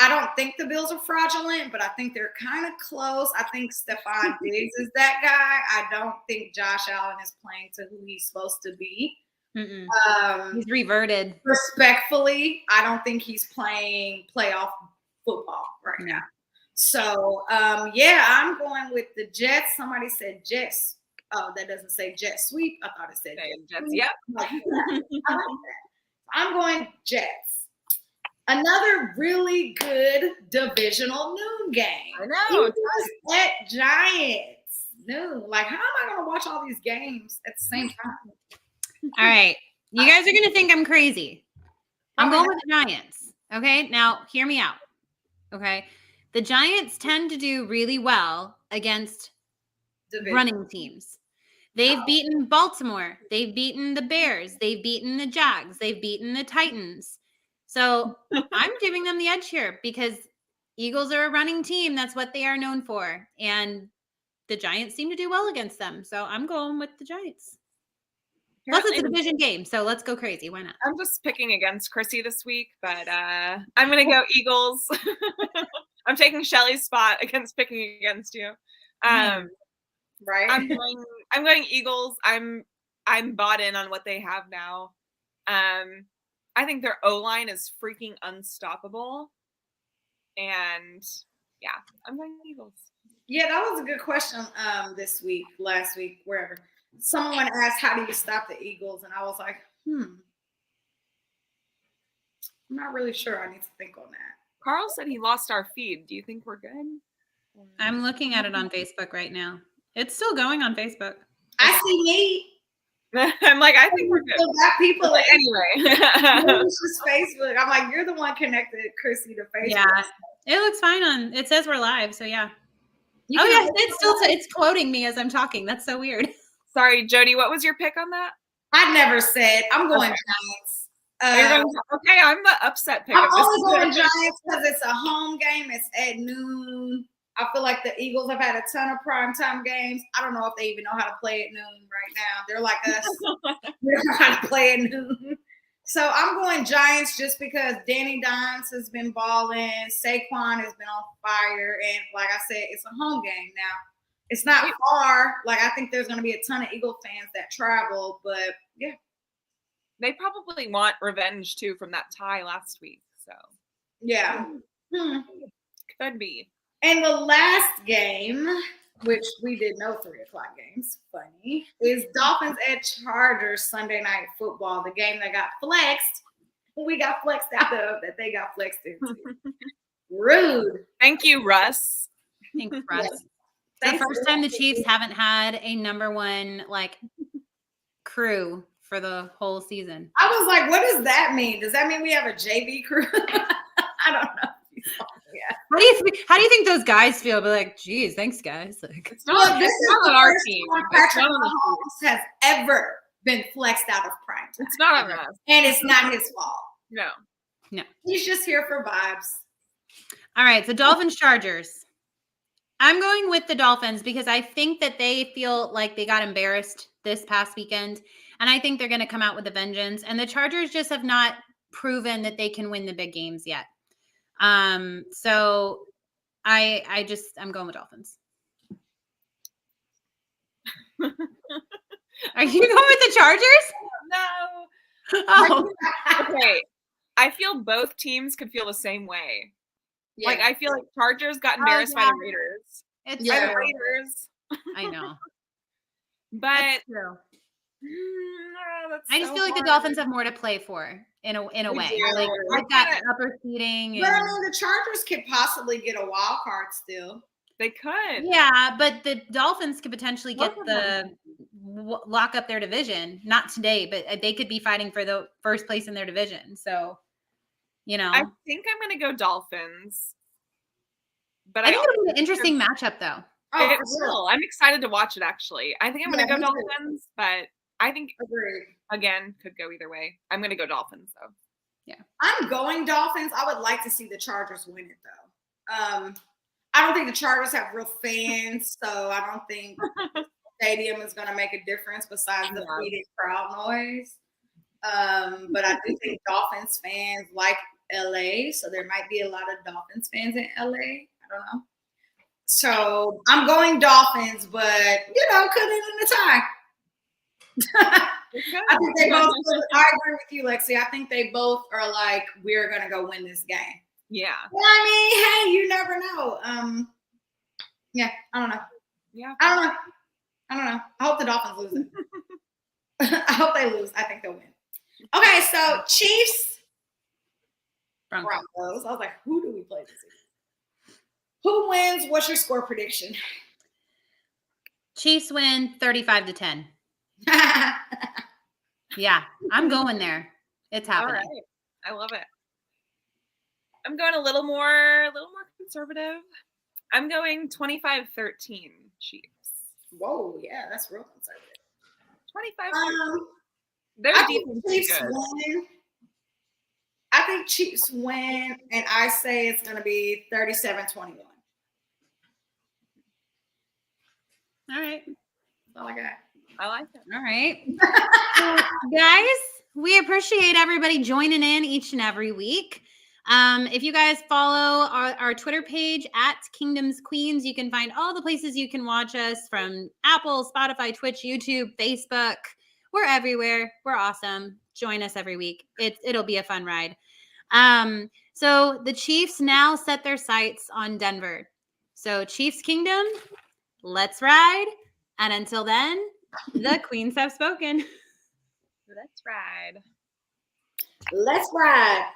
I don't think the Bills are fraudulent, but I think they're kind of close. I think Stephon Diggs is that guy. I don't think Josh Allen is playing to who he's supposed to be. He's reverted. Respectfully, I don't think he's playing playoff football right now. So, I'm going with the Jets. Somebody said Jets. Oh, that doesn't say jet sweep. I thought it said Jets. Yep. I like that. I'm going Jets. Another really good divisional noon game. I know. Eagles at Giants noon. Like, how am I going to watch all these games at the same time? All right. You guys are going to think I'm crazy. I'm going with the Giants. Okay. Now, hear me out. Okay. The Giants tend to do really well against running teams. They've beaten Baltimore. They've beaten the Bears. They've beaten the Jags. They've beaten the Titans. So I'm giving them the edge here because Eagles are a running team. That's what they are known for. And the Giants seem to do well against them. So I'm going with the Giants. Plus, it's a division game. So let's go crazy. Why not? I'm just picking against Chrissy this week, but I'm going to go Eagles. I'm taking Shelly's spot against picking against you. Right. I'm going Eagles. I'm bought in on what they have now. I think their O-line is freaking unstoppable. And yeah, I'm going Eagles. Yeah, that was a good question this week, last week, wherever. Someone asked, how do you stop the Eagles? And I was like, I'm not really sure. I need to think on that. Carl said he lost our feed. Do you think we're good? I'm looking at it on Facebook right now. It's still going on Facebook. I see me. I'm like, I think we're good. Still got people Anyway. It's just Facebook. I'm like, you're the one connected, Chrissy, to Facebook. Yeah, it looks fine on. It says we're live, so yeah. You Oh can yeah, it's still it's quoting me as I'm talking. That's so weird. Sorry, Jody, what was your pick on that? I never said. I'm going Okay. Giants. Okay, I'm the upset pick. I'm of this. only going Giants because it's a home game. It's at noon. I feel like the Eagles have had a ton of primetime games. I don't know if they even know how to play at noon right now. They're like us. We don't know how to play at noon. So I'm going Giants just because Danny Dimes has been balling. Saquon has been on fire. And like I said, it's a home game now. It's not far. Like, I think there's going to be a ton of Eagle fans that travel. But, yeah. They probably want revenge, too, from that tie last week. So, Yeah. could be. And the last game, which we did know 3 o'clock games, funny, is Dolphins at Chargers Sunday Night Football, the game that got flexed. We got flexed out of, that they got flexed into. Rude. Thanks, Russ. Thanks, Russ. It's the first time the Chiefs haven't had a number one crew for the whole season. I was like, what does that mean? Does that mean we have a JV crew? I don't know. Yeah. How do you think those guys feel? Be like, geez, thanks, guys. Like, It's not, This it's is not the on our first team. time It's Patrick not on the Mahomes has ever been flexed out of prime time. It's not on us. And it's not his fault. No. He's just here for vibes. all right, so Dolphins Chargers. I'm going with the Dolphins because I think that they feel like they got embarrassed this past weekend, and I think they're going to come out with a vengeance. And the Chargers just have not proven that they can win the big games yet. So I'm going with Dolphins. Are you going with the Chargers? No. Oh, Okay. I feel both teams could feel the same way. Yeah. Like, I feel like Chargers got embarrassed by the Raiders. it's Yeah. By the true. Raiders. I know. But That's true. that's I just so feel like the hard. Dolphins have more to play for in a way. do. Like I with that kinda- upper seating. But I And, mean, the Chargers could possibly get a wild card still. They could. yeah, but the Dolphins could potentially get Both of the lock up their division. Not today, but they could be fighting for the first place in their division. So, I think I'm going to go Dolphins. But I think it'll be an interesting matchup, though. Oh, it for sure. will. I'm excited to watch it, actually. I think I'm going to Yeah, go me too. Dolphins, but I think, Agreed. again, could go either way. I'm going to go Dolphins, though. I'm going Dolphins. I would like to see the Chargers win it, though. I don't think the Chargers have real fans, so I don't think the stadium is going to make a difference besides the Yeah. heated crowd noise. But I do think Dolphins fans like LA, so there might be a lot of Dolphins fans in LA. I don't know. So I'm going Dolphins, but could end in a tie. I think they both. I agree with you, Lexi. I think they both are like, we're gonna go win this game. Yeah. Well, I mean, hey, you never know. Yeah, I don't know. Yeah. I don't know. I hope the Dolphins lose it. I hope they lose. I think they'll win. Okay, so Chiefs Broncos. I was like, who do we play this season? Who wins? What's your score prediction? Chiefs win 35-10. Yeah, I'm going there. It's All happening. right. I love it. I'm going a little more conservative. I'm going 25-13 Chiefs. Whoa, yeah, that's real conservative. 25-13. Their I think defense is Chiefs good. win. I think Chiefs win, and I say it's going to be 37-21. All right. That's all I got. I like it. All right. So, guys, we appreciate everybody joining in each and every week. If you guys follow our Twitter page at Kingdoms Queens, you can find all the places you can watch us from Apple, Spotify, Twitch, YouTube, Facebook. We're everywhere. We're awesome. Join us every week. It'll be a fun ride. So the Chiefs now set their sights on Denver. So Chiefs Kingdom, let's ride. And until then, the Queens have spoken. Let's ride. Let's ride.